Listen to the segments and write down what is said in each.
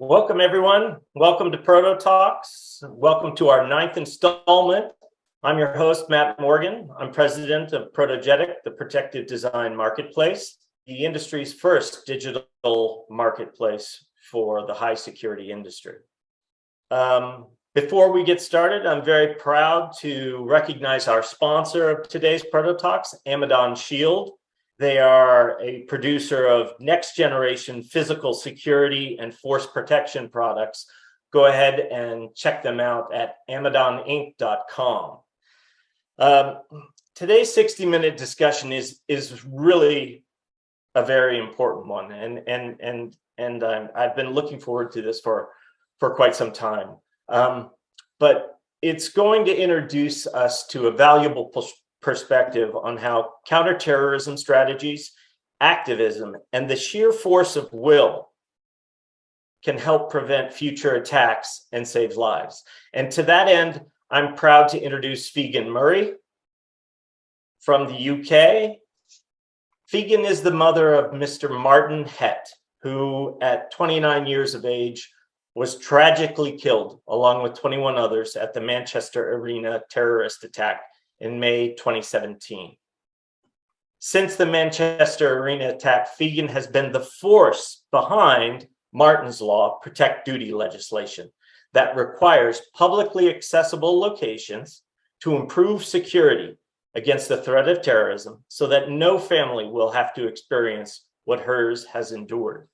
Welcome, everyone. Welcome to Proto-Talks. Welcome to our 9th installment. I'm your host, Matt Morgan. I'm president of Protogetic, the protective design marketplace, the industry's first digital marketplace for the high security industry. Before we get started, I'm very proud to recognize our sponsor of today's Proto-Talks, Amended Shield. They are a producer of next generation physical security and force protection products. Go ahead and check them out at amadoninc.com. Today's 60-minute discussion is really a very important one, and I've been looking forward to this for quite some time. But it's going to introduce us to a valuable perspective on how counterterrorism strategies, activism, and the sheer force of will can help prevent future attacks and save lives. And to that end, I'm proud to introduce Figen Murray from the UK. Figen is the mother of Mr. Martyn Het, who at 29 years of age was tragically killed along with 21 others at the Manchester Arena terrorist attack in May 2017. Since the Manchester Arena attack, Figen has been the force behind Martyn's Law Protect Duty legislation that requires publicly accessible locations to improve security against the threat of terrorism so that no family will have to experience what hers has endured.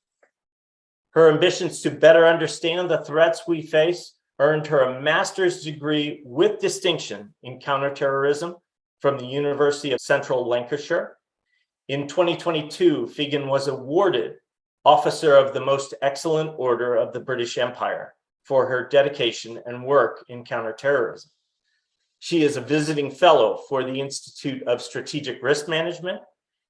Her ambitions to better understand the threats we face earned her a master's degree with distinction in counterterrorism from the University of Central Lancashire. In 2022, Figen was awarded Officer of the Most Excellent Order of the British Empire for her dedication and work in counterterrorism. She is a visiting fellow for the Institute of Strategic Risk Management,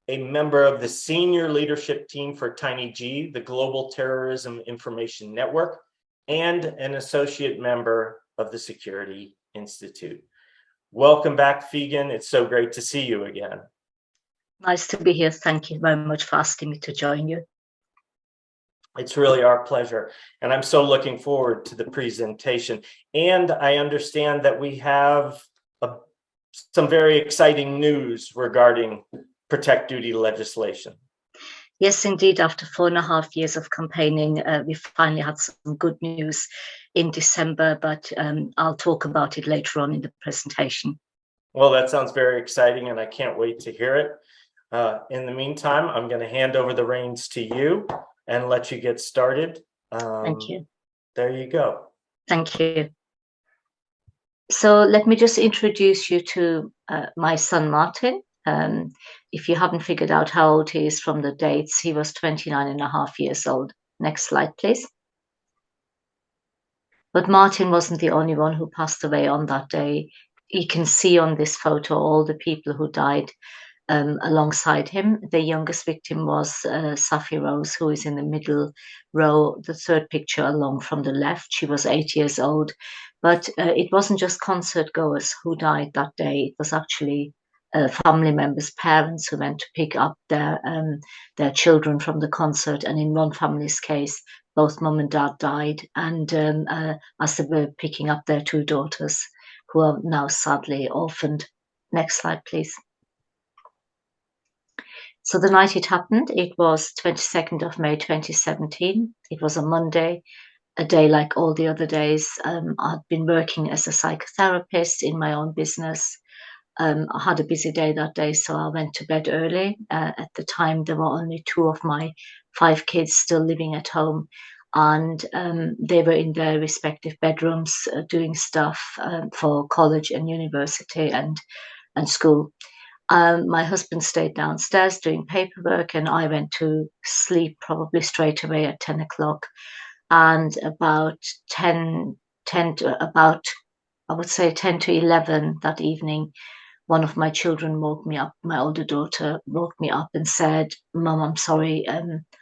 a member of the senior leadership team for Tiny G, the Global Terrorism Information Network, and an associate member of the Security Institute. Welcome back, Figen. It's so great to see you again. Nice to be here. Thank you very much for asking me to join you. It's really our pleasure. And I'm so looking forward to the presentation. And I understand that we have some very exciting news regarding Protect Duty legislation. Yes, indeed. After 4.5 years of campaigning, we finally had some good news in December, but I'll talk about it later on in the presentation. Well, that sounds very exciting, and I can't wait to hear it. In the meantime, I'm going to hand over the reins to you and let you get started. Thank you. There you go. Thank you. So let me just introduce you to my son, Martyn. If you haven't figured out how old he is from the dates, he was 29.5 years old. Next slide, please. But Martyn wasn't the only one who passed away on that day. You can see on this photo all the people who died alongside him. The youngest victim was Safi Rose, who is in the middle row, the third picture along from the left. She was 8 years old. But it wasn't just concert goers who died that day. It was actually family members, parents who went to pick up their children from the concert. And in one family's case, both mum and dad died. And as they were picking up their 2 daughters, who are now sadly orphaned. Next slide, please. So the night it happened, it was 22nd of May 2017. It was a Monday, a day like all the other days. I'd been working as a psychotherapist in my own business. I had a busy day that day, so I went to bed early. At the time, there were only 2 of my 5 kids still living at home, and they were in their respective bedrooms doing stuff for college and university and school. My husband stayed downstairs doing paperwork, and I went to sleep probably straight away at 10 o'clock. And about 10 to 11 that evening, one of my children woke me up. My older daughter woke me up and said, "Mum, I'm sorry,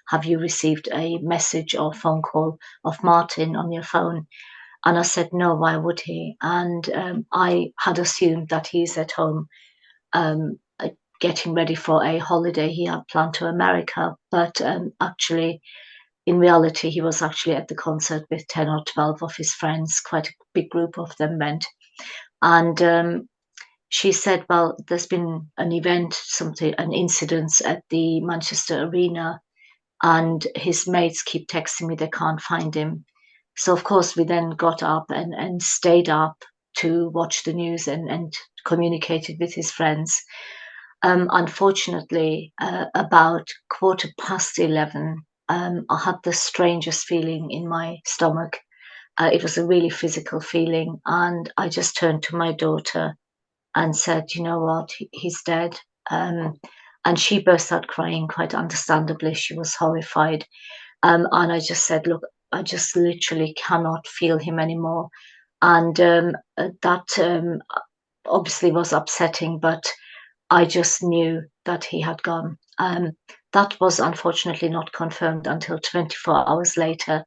have you received a message or phone call of Martyn on your phone?" And I said, "No, why would he?" And I had assumed that he's at home getting ready for a holiday he had planned to America. But actually, in reality, he was actually at the concert with 10 or 12 of his friends. Quite a big group of them went. And she said, well, there's been an event, an incident at the Manchester Arena, and his mates keep texting me they can't find him. So, of course, we then got up and stayed up to watch the news and communicated with his friends. Unfortunately, about 11:15, I had the strangest feeling in my stomach. It was a really physical feeling, and I just turned to my daughter and said, "You know what? He's dead." And she burst out crying, quite understandably. She was horrified. And I just said, "Look, I just literally cannot feel him anymore." And that obviously was upsetting, but I just knew that he had gone. That was unfortunately not confirmed until 24 hours later,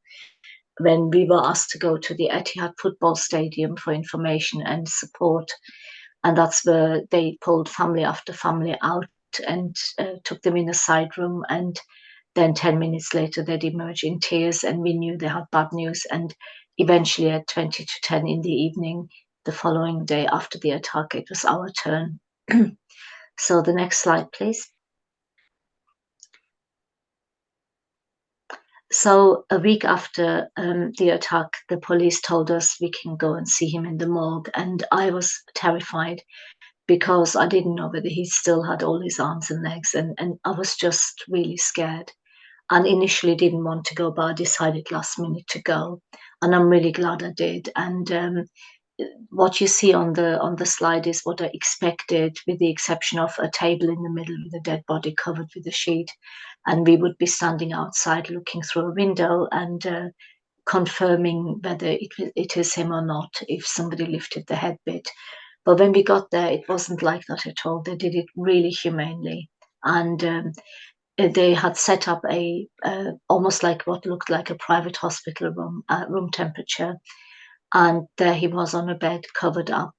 when we were asked to go to the Etihad football stadium for information and support. And that's where they pulled family after family out and took them in a side room. And then 10 minutes later, they'd emerge in tears, and we knew they had bad news. And eventually, at 20 to 10 in the evening, the following day after the attack, it was our turn. So the next slide, please. So a week after the attack, the police told us we can go and see him in the morgue. And I was terrified because I didn't know whether he still had all his arms and legs. And I was just really scared, and initially didn't want to go, but I decided last minute to go. And I'm really glad I did. And what you see on the slide is what I expected, with the exception of a table in the middle with a dead body covered with a sheet. And we would be standing outside looking through a window and confirming whether it is him or not, if somebody lifted the head bit. But when we got there, it wasn't like that at all. They did it really humanely. And they had set up a almost like what looked like a private hospital room at room temperature. And there he was on a bed, covered up,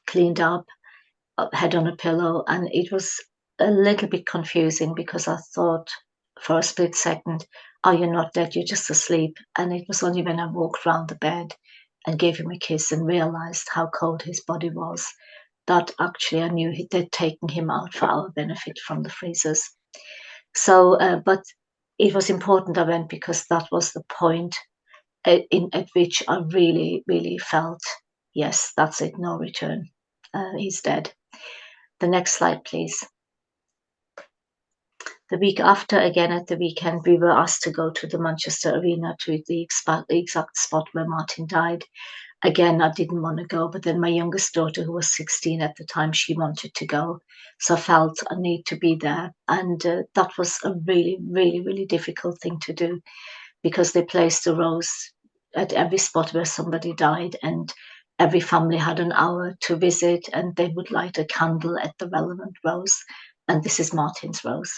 cleaned up, head on a pillow. And it was a little bit confusing because I thought for a split second, oh, you're not dead, you're just asleep. And it was only when I walked round the bed and gave him a kiss and realized how cold his body was that actually I knew they'd taken him out for our benefit from the freezers. So, but it was important I went because that was the point at which I really, really felt, yes, that's it, no return. He's dead. The next slide, please. The week after, again at the weekend, we were asked to go to the Manchester Arena, to the exact spot where Martyn died. Again, I didn't want to go, but then my youngest daughter, who was 16 at the time, she wanted to go. So I felt a need to be there. And that was a really, really, really difficult thing to do, because they placed a rose at every spot where somebody died, and every family had an hour to visit, and they would light a candle at the relevant rose. And this is Martyn's rose.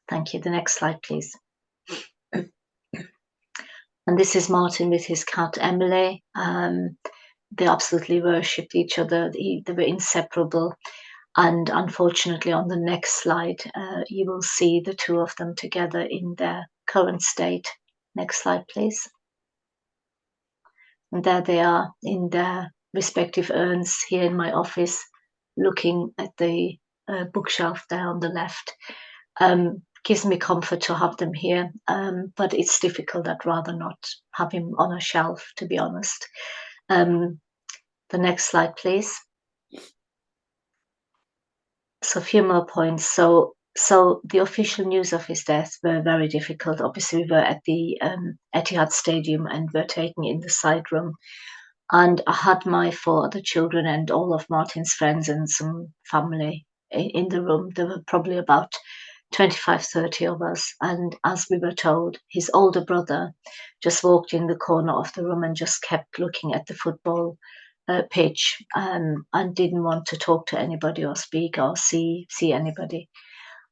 Thank you. The next slide, please. And this is Martyn with his cat, Emily. They absolutely worshipped each other. They were inseparable. And unfortunately, on the next slide, you will see the two of them together in their current state. Next slide, please. And there they are in their respective urns here in my office, looking at the bookshelf there on the left. Gives me comfort to have them here, but it's difficult. I'd rather not have him on a shelf, to be honest. The next slide, please. So a few more points. So the official news of his death were very difficult. Obviously, we were at the Etihad Stadium and were taken in the side room. And I had my 4 other children and all of Martyn's friends and some family in the room. There were probably about 25, 30 of us. And as we were told, his older brother just walked in the corner of the room and just kept looking at the football pitch, and didn't want to talk to anybody or speak or see anybody.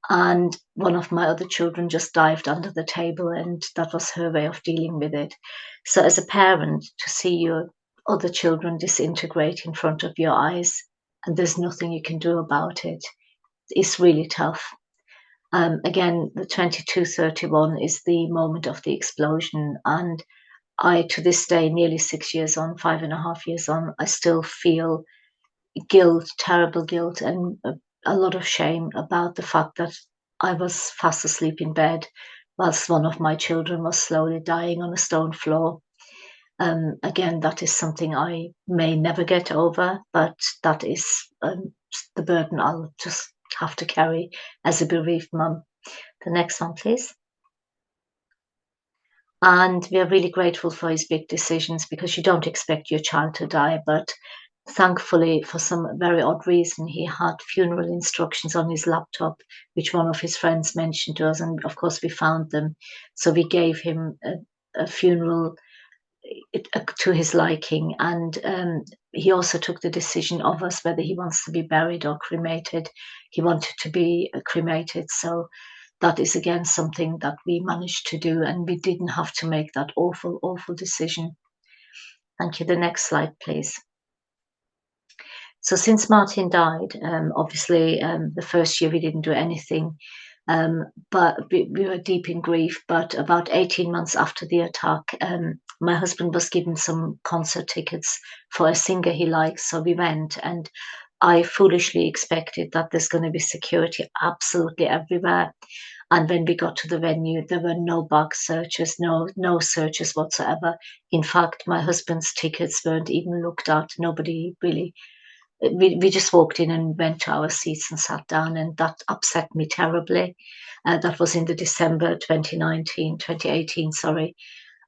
And one of my other children just dived under the table, and that was her way of dealing with it. So as a parent, to see your other children disintegrate in front of your eyes and there's nothing you can do about it is really tough. Again, the 2231 is the moment of the explosion, and I, to this day, nearly 6 years on, 5.5 years on, I still feel guilt, terrible guilt, and a lot of shame about the fact that I was fast asleep in bed whilst one of my children was slowly dying on a stone floor. Again, that is something I may never get over, but that is the burden I'll just have to carry as a bereaved mum. The next one, please. And we are really grateful for his big decisions, because you don't expect your child to die, but thankfully, for some very odd reason, he had funeral instructions on his laptop, which one of his friends mentioned to us, and of course we found them. So we gave him a funeral to his liking, and he also took the decision of us whether he wants to be buried or cremated. He wanted to be cremated, so that is again something that we managed to do, and we didn't have to make that awful, awful decision. Thank you. The next slide, please. So since Martyn died, obviously the first year we didn't do anything, but we were deep in grief. But about 18 months after the attack, my husband was given some concert tickets for a singer he likes, so we went, and I foolishly expected that there's going to be security absolutely everywhere. And when we got to the venue, there were no bag searches, no searches whatsoever. In fact, my husband's tickets weren't even looked at. Nobody really. We just walked in and went to our seats and sat down, and that upset me terribly. That was in the December 2018, sorry.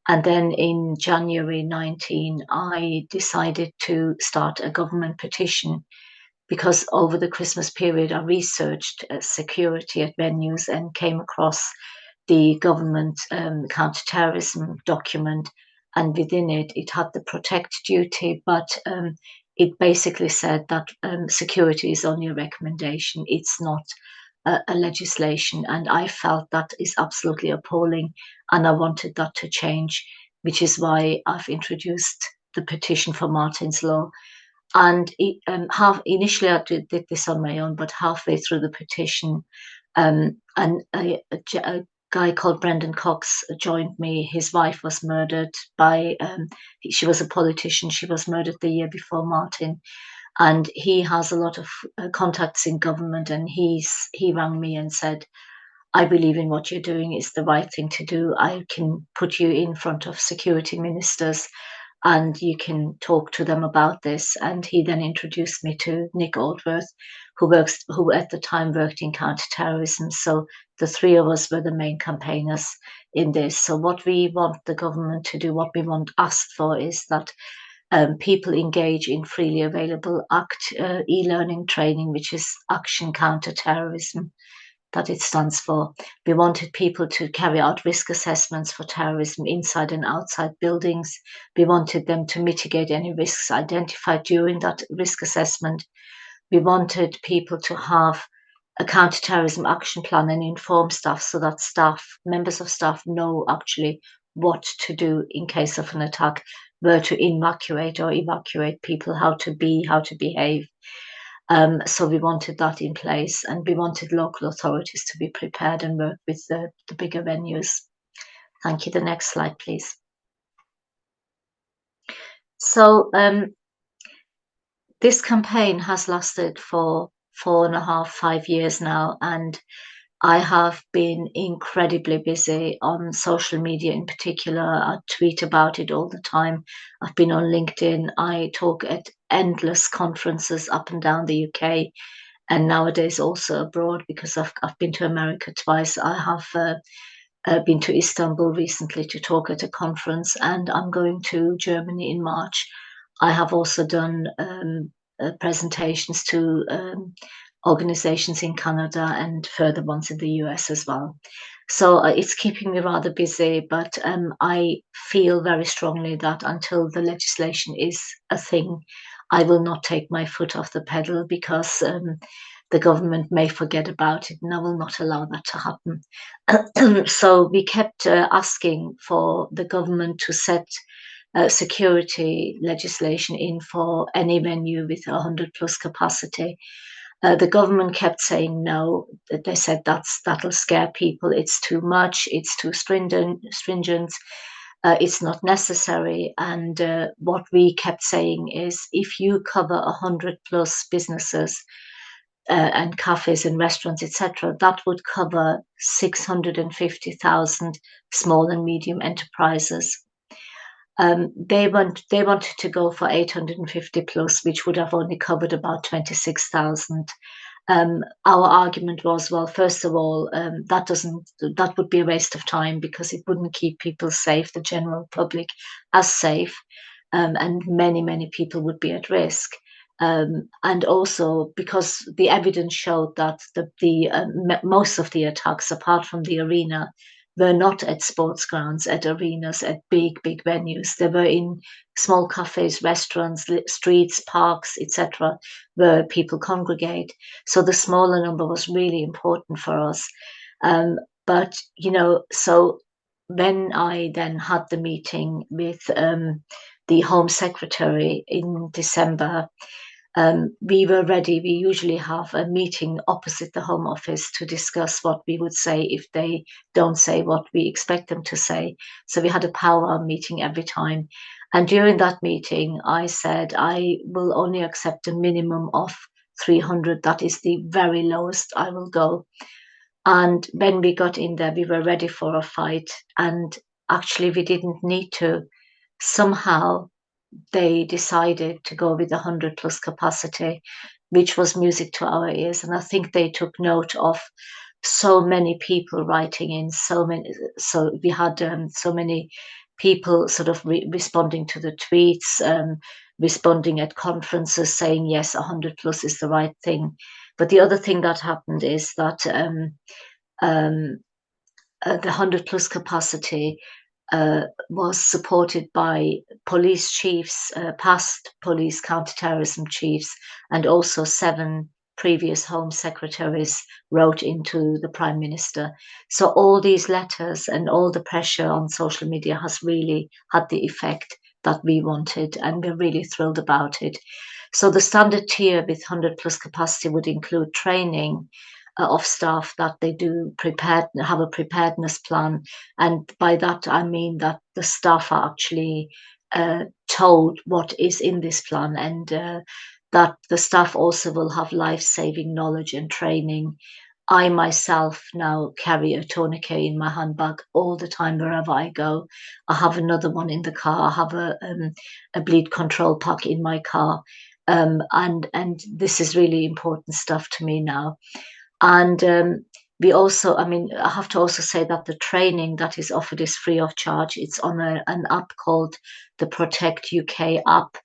And then in January 19, I decided to start a government petition, because over the Christmas period, I researched security at venues and came across the government counter-terrorism document. And within it, it had the protect duty, but it basically said that security is only a recommendation. It's not a legislation. And I felt that is absolutely appalling. And I wanted that to change, which is why I've introduced the petition for Martyn's Law. And initially I did this on my own, but halfway through the petition, and a guy called Brendan Cox joined me. His wife was murdered by, she was a politician. She was murdered the year before Martyn. And he has a lot of contacts in government. And he rang me and said, I believe in what you're doing. It's the right thing to do. I can put you in front of security ministers and you can talk to them about this. And he then introduced me to Nick Aldworth, who at the time worked in counter-terrorism. So the three of us were the main campaigners in this. So what we want the government to do, what we want asked for, is that people engage in freely available ACT e-learning training, which is Action Counter-Terrorism, that it stands for. We wanted people to carry out risk assessments for terrorism inside and outside buildings. We wanted them to mitigate any risks identified during that risk assessment. We wanted people to have a counter-terrorism action plan and inform staff, so that members of staff know actually what to do in case of an attack, where to evacuate or evacuate people, how to behave. So we wanted that in place, and we wanted local authorities to be prepared and work with the bigger venues. Thank you. The next slide, please. So this campaign has lasted for 4.5, 5 years now, and I have been incredibly busy on social media in particular. I tweet about it all the time. I've been on LinkedIn. I talk at endless conferences up and down the UK, and nowadays also abroad, because I've been to America twice. I have been to Istanbul recently to talk at a conference, and I'm going to Germany in March. I have also done presentations to organizations in Canada and further ones in the US as well. So it's keeping me rather busy, but I feel very strongly that until the legislation is a thing, I will not take my foot off the pedal, because the government may forget about it, and I will not allow that to happen. So we kept asking for the government to set security legislation in for any venue with 100+ capacity. The government kept saying no. They said that'll scare people. It's too much. It's too stringent. It's not necessary. And what we kept saying is, if you cover 100+ businesses and cafes and restaurants, etc., that would cover 650,000 small and medium enterprises. They wanted to go for 850+, which would have only covered about 26,000. Our argument was, well, first of all, that would be a waste of time, because it wouldn't keep people safe, the general public as safe, and many people would be at risk. And also because the evidence showed that most of the attacks, apart from the arena, were not at sports grounds, at arenas, at big venues. They were in small cafes, restaurants, streets, parks, etc., where people congregate. So the smaller number was really important for us. But so when I then had the meeting with the Home Secretary in December, we were ready. We usually have a meeting opposite the Home Office to discuss what we would say if they don't say what we expect them to say. So we had a powwow meeting every time. And during that meeting, I said, I will only accept a minimum of 300. That is the very lowest I will go. And when we got in there, we were ready for a fight. And actually, we didn't need to. Somehow, they decided to go with 100+ capacity, which was music to our ears. And I think they took note of so many people writing in, so we had so many people sort of responding to the tweets, responding at conferences, saying yes, 100+ is the right thing. But the other thing that happened is that um, the 100+ capacity was supported by police chiefs, past police counter-terrorism chiefs, and also 7 previous Home Secretaries wrote into the Prime Minister. So all these letters and all the pressure on social media has really had the effect that we wanted, and we're really thrilled about it. So the standard tier with 100+ capacity would include training of staff, that they have a preparedness plan. And by that, I mean that the staff are actually told what is in this plan, and that the staff also will have life-saving knowledge and training. I myself now carry a tourniquet in my handbag all the time wherever I go. I have another one in the car. I have a bleed control pack in my car. And this is really important stuff to me now. And we also, I have to also say that the training that is offered is free of charge. It's on an app called the Protect UK app.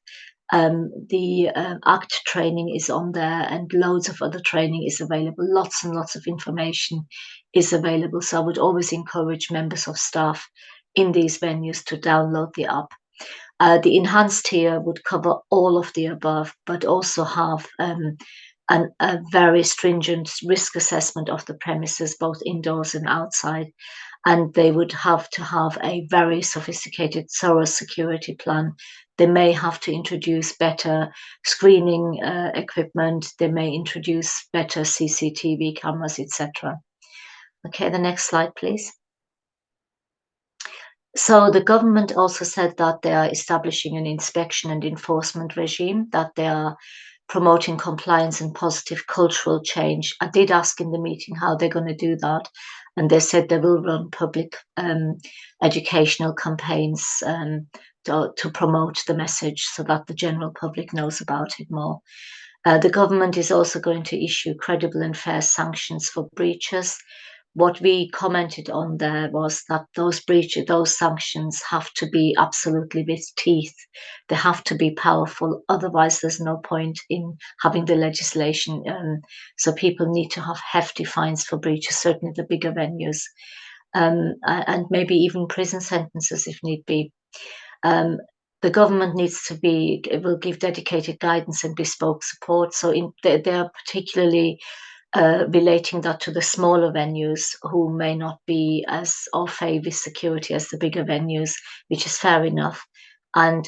The ACT training is on there, and loads of other training is available. Lots and lots of information is available. So I would always encourage members of staff in these venues to download the app. The enhanced tier would cover all of the above, but also have a very stringent risk assessment of the premises, both indoors and outside. And they would have to have a very sophisticated, thorough security plan. They may have to introduce better screening equipment. They may introduce better CCTV cameras, etc. Okay, the next slide, please. So the government also said that they are establishing an inspection and enforcement regime, that they are promoting compliance and positive cultural change. I did ask in the meeting how they're going to do that, and they said they will run public educational campaigns to promote the message so that the general public knows about it more. The government is also going to issue credible and fair sanctions for breaches. What we commented on there was that those sanctions have to be absolutely with teeth. They have to be powerful. Otherwise, there's no point in having the legislation. So people need to have hefty fines for breaches, certainly the bigger venues, and maybe even prison sentences if need be. The government will give dedicated guidance and bespoke support. So they are particularly relating that to the smaller venues who may not be as au fait with security as the bigger venues, which is fair enough. And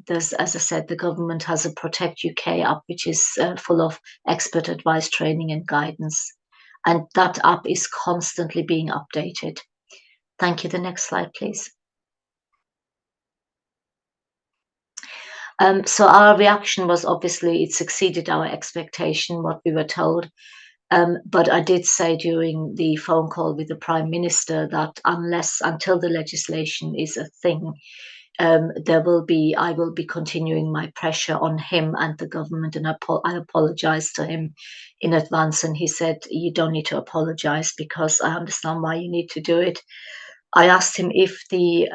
there's, as I said, the government has a Protect UK app, which is full of expert advice, training and guidance. And that app is constantly being updated. Thank you. The next slide, please. So our reaction was, obviously it succeeded our expectation, what we were told. But I did say during the phone call with the Prime Minister that until the legislation is a thing, I will be continuing my pressure on him and the government, and I apologized to him in advance, and he said, "You don't need to apologize because I understand why you need to do it." I asked him if the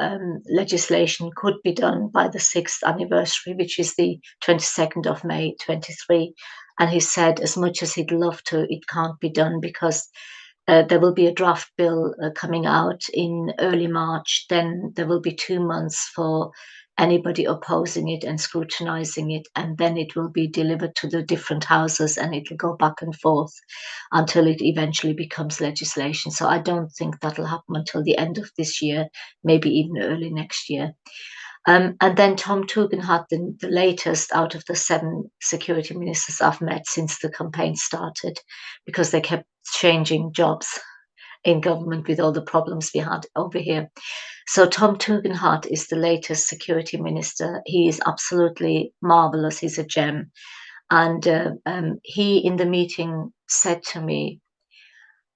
legislation could be done by the 6th anniversary, which is the 22nd of May 23, and he said, as much as he'd love to, it can't be done because there will be a draft bill coming out in early March. Then there will be 2 months for anybody opposing it and scrutinizing it, and then it will be delivered to the different houses and it will go back and forth until it eventually becomes legislation. So I don't think that'll happen until the end of this year, maybe even early next year. And then Tom Tugendhat, the latest out of the 7 security ministers I've met since the campaign started, because they kept changing jobs in government with all the problems we had over here. So Tom Tugendhat is the latest security minister. He is absolutely marvelous. He's a gem. And he, in the meeting, said to me,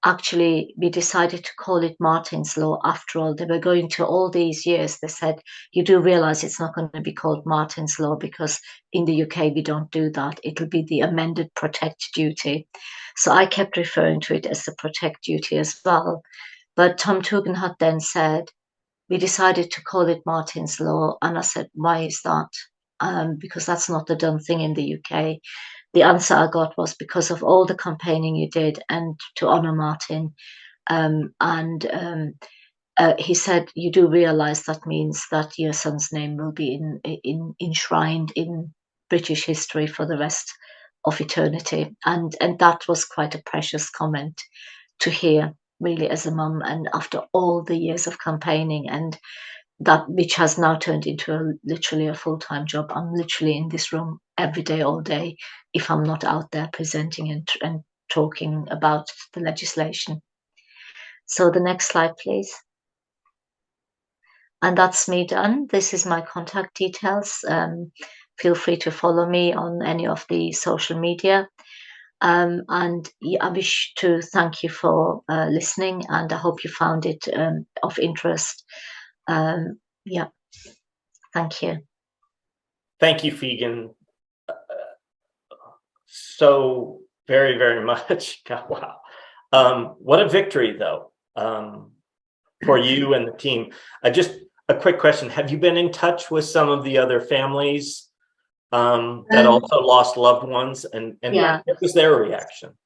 actually, we decided to call it Martyn's Law. After all, they were going to all these years. They said, you do realize it's not going to be called Martyn's Law because in the UK, we don't do that. It'll be the amended Protect Duty. So I kept referring to it as the Protect Duty as well. But Tom Tugendhat then said, we decided to call it Martyn's Law. And I said, why is that? Because that's not the done thing in the UK. The answer I got was because of all the campaigning you did and to honor Martyn. He said, you do realize that means that your son's name will be enshrined in British history for the rest of eternity. And that was quite a precious comment to hear, really, as a mum, and after all the years of campaigning, and that which has now turned into literally a full-time job. I'm literally in this room every day, all day, if I'm not out there presenting and talking about the legislation. So the next slide, please. And that's me done. This is my contact details. Feel free to follow me on any of the social media. And I wish to thank you for listening, and I hope you found it of interest. Yeah, thank you. Thank you, Figen. So very, very much. God, wow. What a victory, though, for you and the team. Just a quick question. Have you been in touch with some of the other families that also lost loved ones? And Yeah. what was their reaction?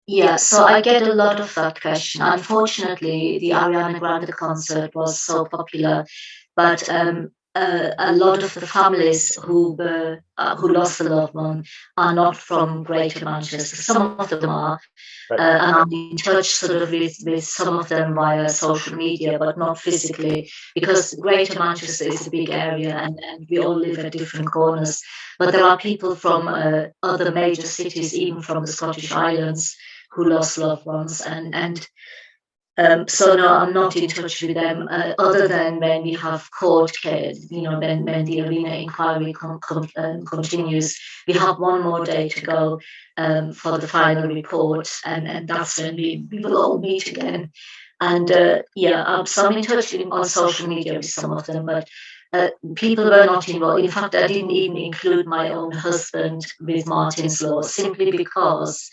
Yeah, so I get a lot of that question. Unfortunately, the Ariana Grande concert was so popular, but a lot of the families who lost a loved one are not from Greater Manchester. Some of them are, Right. and I'm in touch sort of with some of them via social media, but not physically, because Greater Manchester is a big area and we all live at different corners. But there are people from other major cities, even from the Scottish Islands, who lost loved ones, so no, I'm not in touch with them, other than when we have court case, when the arena inquiry continues. We have one more day to go for the final report, and that's when we will all meet again. And so I'm in touch on social media with some of them, but people were not involved. In fact, I didn't even include my own husband with Martyn's Law, simply because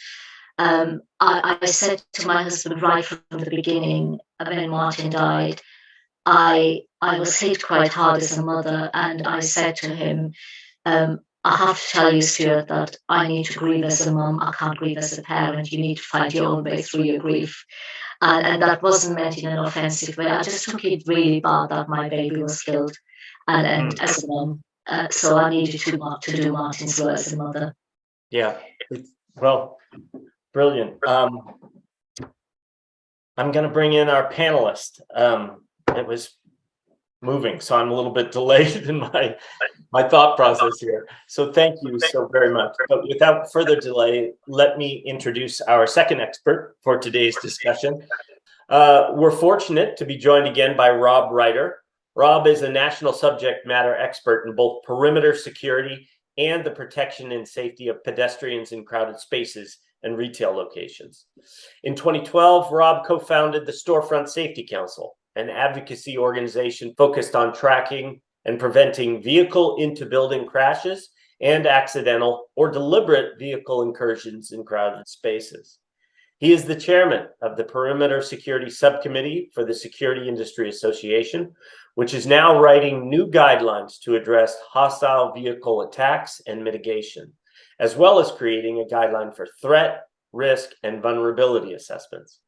I said to my husband right from the beginning, when Martyn died, I was hit quite hard as a mother, and I said to him, I have to tell you, Stuart, that I need to grieve as a mum. I can't grieve as a parent. You need to find your own way through your grief. And that wasn't meant in an offensive way. I just took it really bad that my baby was killed, and as a mum. So I needed to do Martyn's Law as a mother. Yeah, well, brilliant. I'm going to bring in our panelist. It was moving, so I'm a little bit delayed in my thought process here. So thank you so very much. But without further delay, let me introduce our second expert for today's discussion. We're fortunate to be joined again by Rob Reiter. Rob is a national subject matter expert in both perimeter security and the protection and safety of pedestrians in crowded spaces and retail locations. In 2012, Rob co-founded the Storefront Safety Council, an advocacy organization focused on tracking and preventing vehicle into building crashes and accidental or deliberate vehicle incursions in crowded spaces. He is the chairman of the Perimeter Security Subcommittee for the Security Industry Association, which is now writing new guidelines to address hostile vehicle attacks and mitigation, as well as creating a guideline for threat, risk, and vulnerability assessments.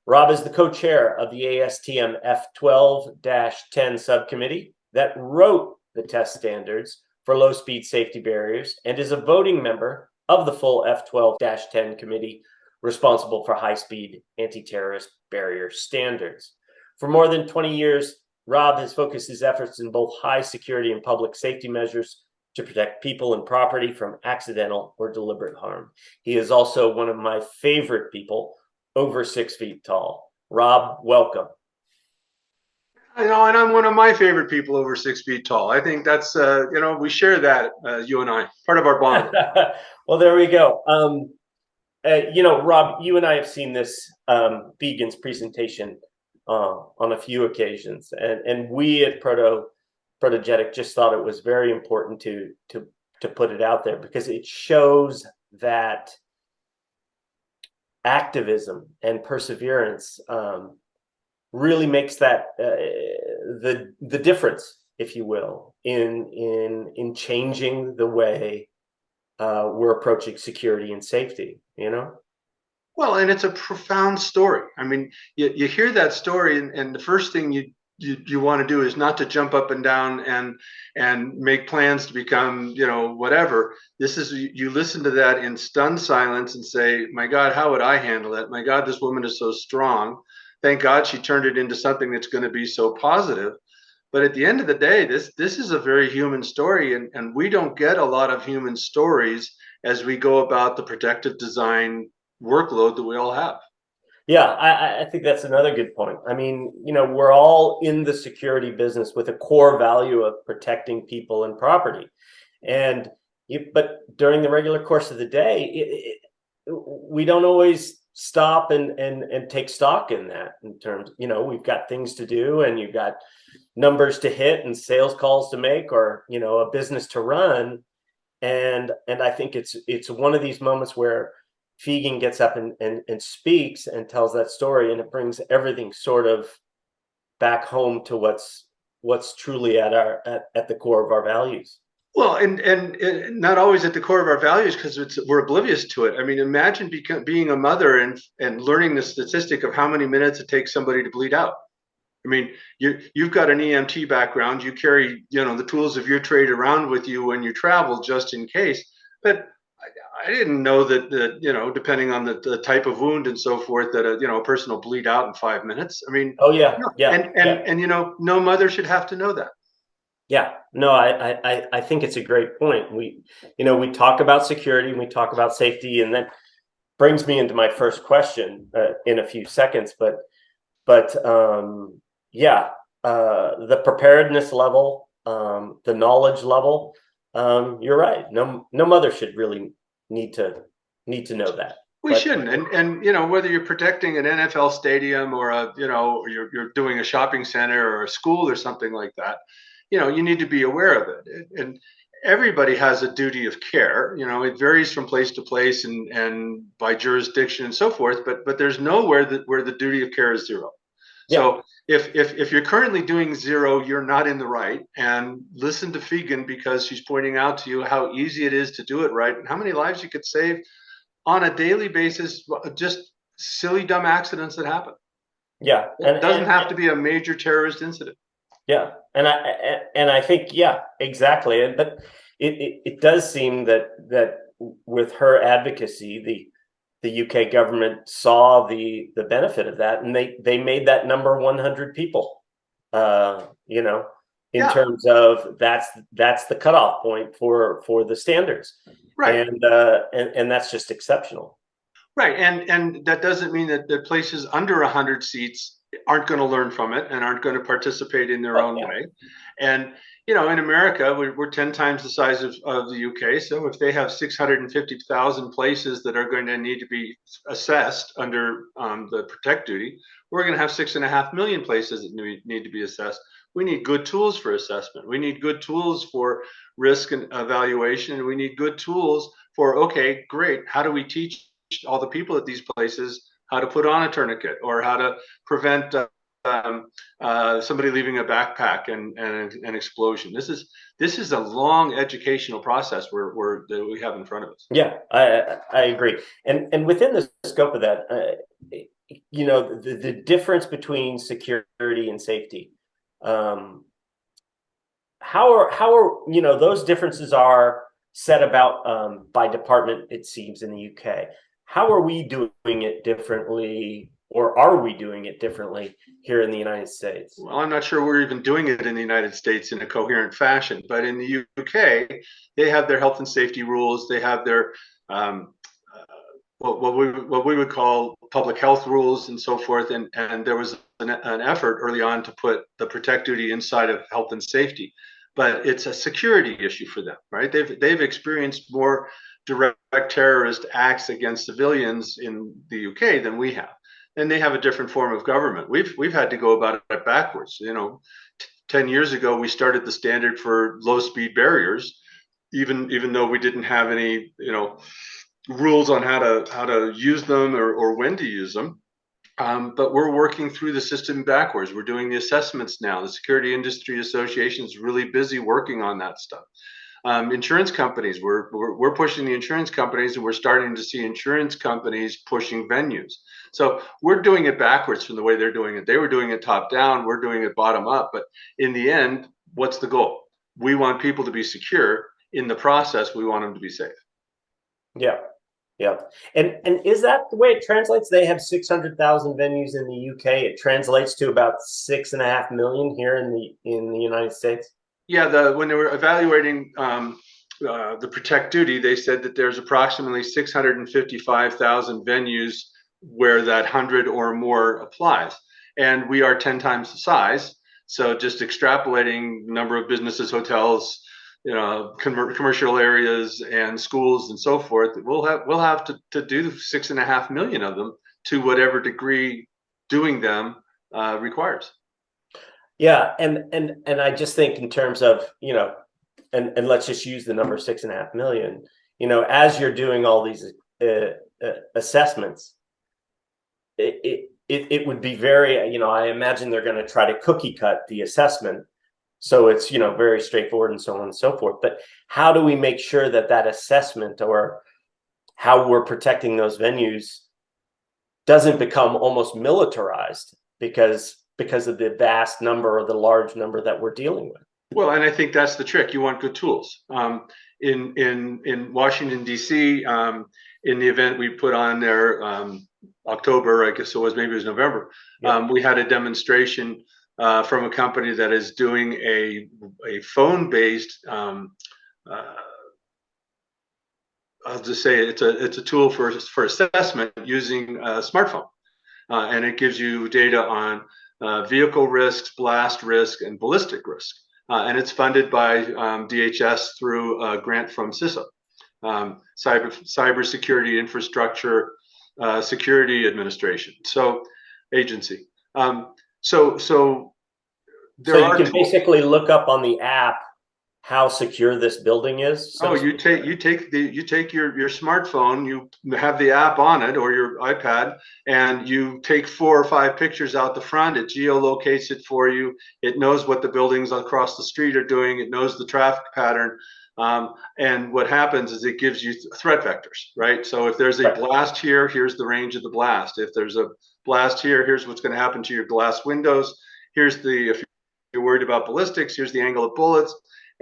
Rob is the co-chair of the ASTM F12-10 subcommittee that wrote the test standards for low-speed safety barriers and is a voting member of the full F12-10 committee responsible for high-speed anti-terrorist barrier standards. For more than 20 years, Rob has focused his efforts in both high security and public safety measures to protect people and property from accidental or deliberate harm. He is also one of my favorite people, over 6 feet tall. Rob, welcome. I know, and I'm one of my favorite people over 6 feet tall. I think that's, we share that, you and I, part of our bond. Well, there we go. Rob, you and I have seen this Figen's presentation on a few occasions, and we at Protogetic just thought it was very important to put it out there because it shows that activism and perseverance really makes that the difference, if you will, in changing the way we're approaching security and safety, Well, and it's a profound story. I mean, you hear that story, and the first thing you want to do is not to jump up and down and make plans to become, whatever. This is, you listen to that in stunned silence and say, my God, how would I handle it? My God, this woman is so strong. Thank God she turned it into something that's going to be so positive. But at the end of the day, this is a very human story, and we don't get a lot of human stories as we go about the protective design workload that we all have. Yeah, I think that's another good point. I mean, we're all in the security business with a core value of protecting people and property. But during the regular course of the day, we don't always stop and take stock in that in terms, we've got things to do and you've got numbers to hit and sales calls to make or, a business to run. And I think it's one of these moments where Figen gets up and speaks and tells that story, and it brings everything sort of back home to what's truly at the core of our values. Well, and not always at the core of our values because we're oblivious to it. I mean, imagine being a mother and learning the statistic of how many minutes it takes somebody to bleed out. I mean, you've got an EMT background. You carry, the tools of your trade around with you when you travel, just in case. But I didn't know that, depending on the type of wound and so forth, that a person will bleed out in 5 minutes. I mean, oh yeah, yeah, and no mother should have to know that. Yeah, no, I think it's a great point. We talk about security and we talk about safety, and that brings me into my first question in a few seconds. But the preparedness level, the knowledge level, you're right. No mother should really need to know that. We shouldn't, and whether you're protecting an NFL stadium or or you're doing a shopping center or a school or something like that, you need to be aware of it. And everybody has a duty of care. It varies from place to place and by jurisdiction and so forth. But there's nowhere where the duty of care is zero. Yeah. So if you're currently doing zero, you're not in the right. And listen to Figen because she's pointing out to you how easy it is to do it right and how many lives you could save on a daily basis, just silly, dumb accidents that happen. Yeah. It doesn't have to be a major terrorist incident. Yeah. And I think, yeah, exactly. But it does seem that with her advocacy, the UK government saw the benefit of that, and they made that number 100 people. you know, in Yeah, terms of that's the cutoff point for the standards, right. and that's just exceptional. Right, and that doesn't mean that the places under 100 seats aren't going to learn from it and aren't going to participate in their Oh, own yeah. way. And you know, in America, we're 10 times the size of the UK. So if they have 650,000 places that are going to need to be assessed under the protect duty, we're going to have 6.5 million places that need to be assessed. We need good tools for assessment. We need good tools for risk and evaluation. And we need good tools for, okay, great. How do we teach all the people at these places how to put on a tourniquet or how to prevent somebody leaving a backpack and an explosion. This is a long educational process that we have in front of us. Yeah, I agree, and within the scope of that, you know, the difference between security and safety, how are you know those differences are set about by department, it seems, in the UK. How are we doing it differently, or are we doing it differently here in the United States? Well, I'm not sure we're even doing it in the United States in a coherent fashion, but in the UK, they have their health and safety rules. They have their what we would call public health rules and so forth. And there was an effort early on to put the protect duty inside of health and safety, but it's a security issue for them, right? They've experienced more direct terrorist acts against civilians in the UK than we have, and they have a different form of government. We've had to go about it backwards. You know, 10 years ago we started the standard for low speed barriers, even though we didn't have any, you know, rules on how to use them or when to use them. But we're working through the system backwards. We're doing the assessments now. The Security Industry Association is really busy working on that stuff. Insurance companies, we're pushing the insurance companies, and we're starting to see insurance companies pushing venues. So we're doing it backwards from the way they're doing it. They were doing it top down. We're doing it bottom up. But in the end, what's the goal? We want people to be secure. In the process, we want them to be safe. Yeah. Yeah, and is that the way it translates? They have 600,000 venues in the UK. It translates to about 6.5 million here in the United States. Yeah, when they were evaluating the protect duty, they said that there's approximately 655,000 venues where that 100 or more applies, and we are 10 times the size. So just extrapolating number of businesses, hotels, you know, commercial areas and schools and so forth, we'll have to do 6.5 million of them to whatever degree doing them requires. Yeah, and I just think in terms of, you know, and let's just use the number 6.5 million. You know, as you're doing all these assessments, it would be very, you know, I imagine they're going to try to cookie cut the assessment, so it's, you know, very straightforward and so on and so forth. But how do we make sure that that assessment, or how we're protecting those venues, doesn't become almost militarized because of the vast number, or the large number that we're dealing with? Well, and I think that's the trick. You want good tools. In Washington D.C., in the event we put on there, October, I guess it was, maybe it was November. Yeah. We had a demonstration from a company that is doing a phone-based. I'll just say it's a tool for assessment using a smartphone, and it gives you data on vehicle risks, blast risk, and ballistic risk. And it's funded by DHS through a grant from CISA, Cybersecurity Infrastructure Security Administration, so agency. So there So you are can tools. basically look up on the app how secure this building is. Oh, you take your smartphone, you have the app on it, or your iPad, and you take 4 or 5 pictures out the front. It geolocates it for you. It knows what the buildings across the street are doing. It knows the traffic pattern. And what happens is it gives you threat vectors, right? So if there's a blast here, here's the range of the blast. If there's a blast here, here's what's going to happen to your glass windows. If you're worried about ballistics, here's the angle of bullets.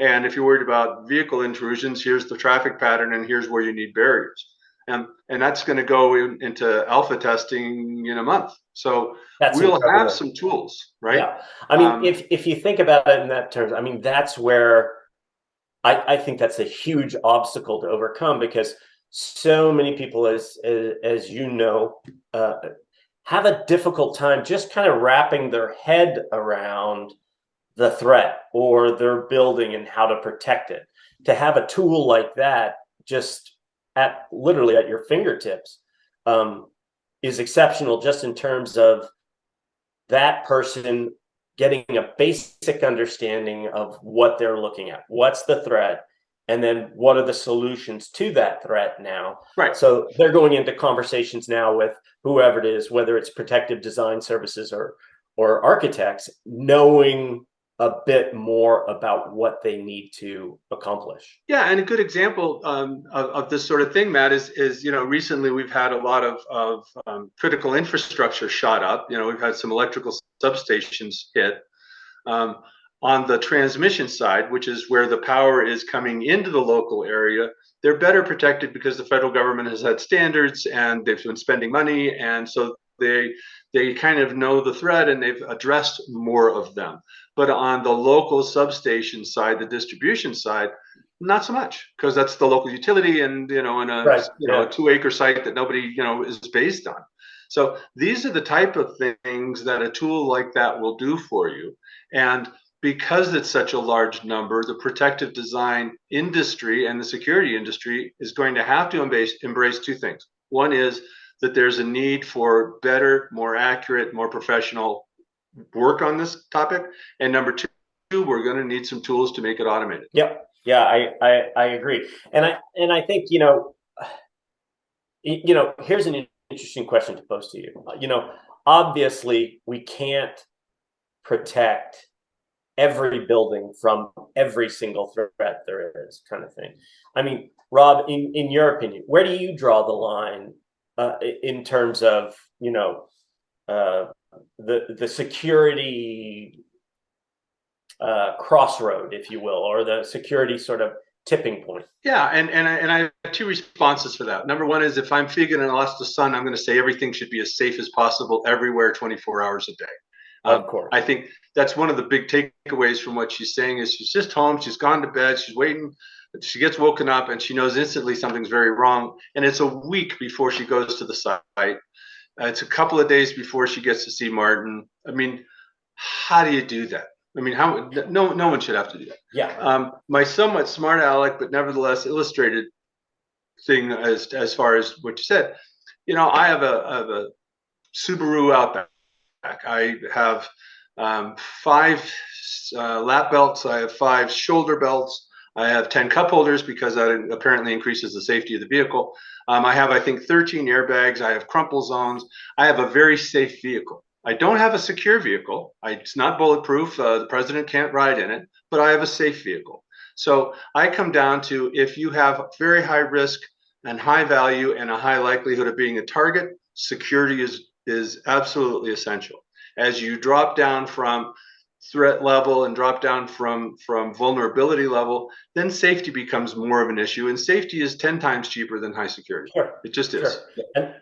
And if you're worried about vehicle intrusions, here's the traffic pattern, and here's where you need barriers. and that's going to go into alpha testing in a month. So That's we'll incredible. have some tools, right? Yeah. I mean, if you think about it in that terms, I mean, that's where I think that's a huge obstacle to overcome, because so many people, as you know, have a difficult time just kind of wrapping their head around the threat or their building and how to protect it. To have a tool like that just literally at your fingertips is exceptional, just in terms of that person getting a basic understanding of what they're looking at, what's the threat, and then what are the solutions to that threat now. Right. So they're going into conversations now with whoever it is, whether it's protective design services or architects, knowing a bit more about what they need to accomplish. Yeah, and a good example of this sort of thing, Matt, is recently we've had a lot of critical infrastructure shot up. We've had some electrical substations hit. On the transmission side, which is where the power is coming into the local area, they're better protected because the federal government has had standards and they've been spending money, and so they kind of know the threat and they've addressed more of them. But on the local substation side, the distribution side, not so much, because that's the local utility and in a Right. a 2-acre site that nobody is based on. So these are the type of things that a tool like that will do for you. And because it's such a large number, the protective design industry and the security industry is going to have to embrace two things. One is that there's a need for better, more accurate, more professional work on this topic. And number two, we're going to need some tools to make it automated. Yep. Yeah, I agree. And I think, here's an interesting question to pose to you. Obviously we can't protect every building from every single threat there is, kind of thing. I mean, Rob, in your opinion, where do you draw the line in terms of the security crossroad, if you will, or the security sort of tipping point? Yeah, and I have two responses for that. Number one is, if I'm Figen and I lost a son, I'm going to say everything should be as safe as possible everywhere, 24 hours a day. Of course. I think that's one of the big takeaways from what she's saying is she's just home, she's gone to bed, she's waiting, she gets woken up and she knows instantly something's very wrong. And it's a week before she goes to the site. It's a couple of days before she gets to see Martin. I mean, how do you do that? I mean, no one should have to do that. Yeah. My somewhat smart aleck, but nevertheless illustrated thing as far as what you said, I have a Subaru Outback. I have 5 lap belts. I have 5 shoulder belts. I have 10 cup holders because that apparently increases the safety of the vehicle. I have, I think, 13 airbags. I have crumple zones. I have a very safe vehicle. I don't have a secure vehicle. It's not bulletproof. The president can't ride in it, but I have a safe vehicle. So I come down to, if you have very high risk and high value and a high likelihood of being a target, security is absolutely essential. As you drop down from threat level and drop down from vulnerability level, then safety becomes more of an issue, and safety is 10 times cheaper than high security. Sure. It just is.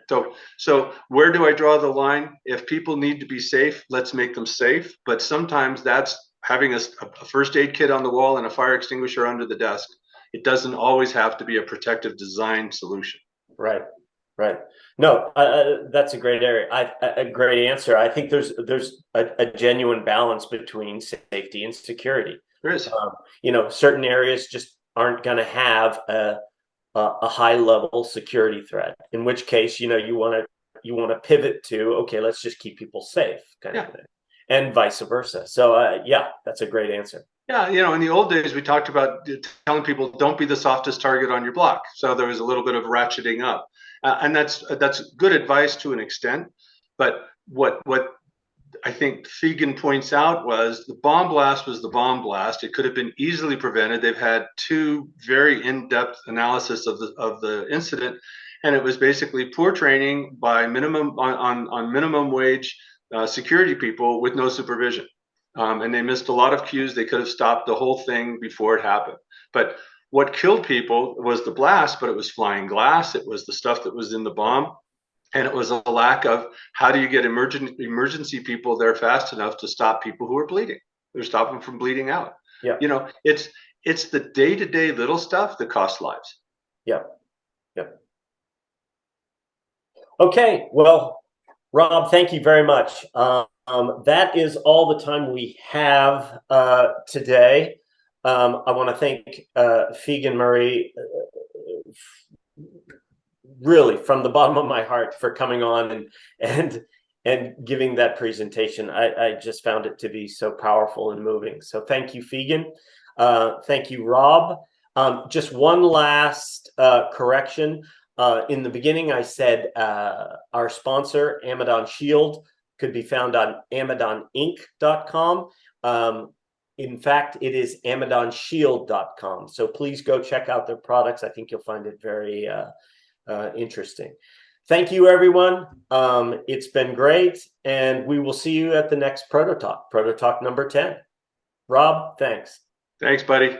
Sure. So where do I draw the line? If people need to be safe, let's make them safe. But sometimes that's having a first aid kit on the wall and a fire extinguisher under the desk. It doesn't always have to be a protective design solution. Right. Right. No, that's a great area. A great answer. I think there's a genuine balance between safety and security. There is. Certain areas just aren't going to have a high level security threat. In which case, you want to pivot to, okay, let's just keep people safe, kind of thing, and vice versa. So yeah, that's a great answer. Yeah, in the old days, we talked about telling people don't be the softest target on your block. So there was a little bit of ratcheting up. And that's good advice to an extent, but what I think Figen points out was the bomb blast was the bomb blast. It could have been easily prevented. They've had 2 very in-depth analysis of the incident, and it was basically poor training by on minimum wage security people with no supervision, and they missed a lot of cues. They could have stopped the whole thing before it happened. But what killed people was the blast, but it was flying glass. It was the stuff that was in the bomb. And it was a lack of how do you get emergency people there fast enough to stop people who are bleeding, or stop them from bleeding out. Yeah. You know, it's the day-to-day little stuff that costs lives. Yeah. Yeah. Okay. Well, Rob, thank you very much. That is all the time we have today. I want to thank Figen Murray, really from the bottom of my heart, for coming on and giving that presentation. I just found it to be so powerful and moving. So thank you, Figen. Thank you, Rob. Just one last correction. In the beginning, I said our sponsor, Amazon Shield, could be found on amadoninc.com. In fact, it is amadonshield.com. So please go check out their products. I think you'll find it very interesting. Thank you, everyone. It's been great. And we will see you at the next Proto Talk number 10. Rob, thanks. Thanks, buddy.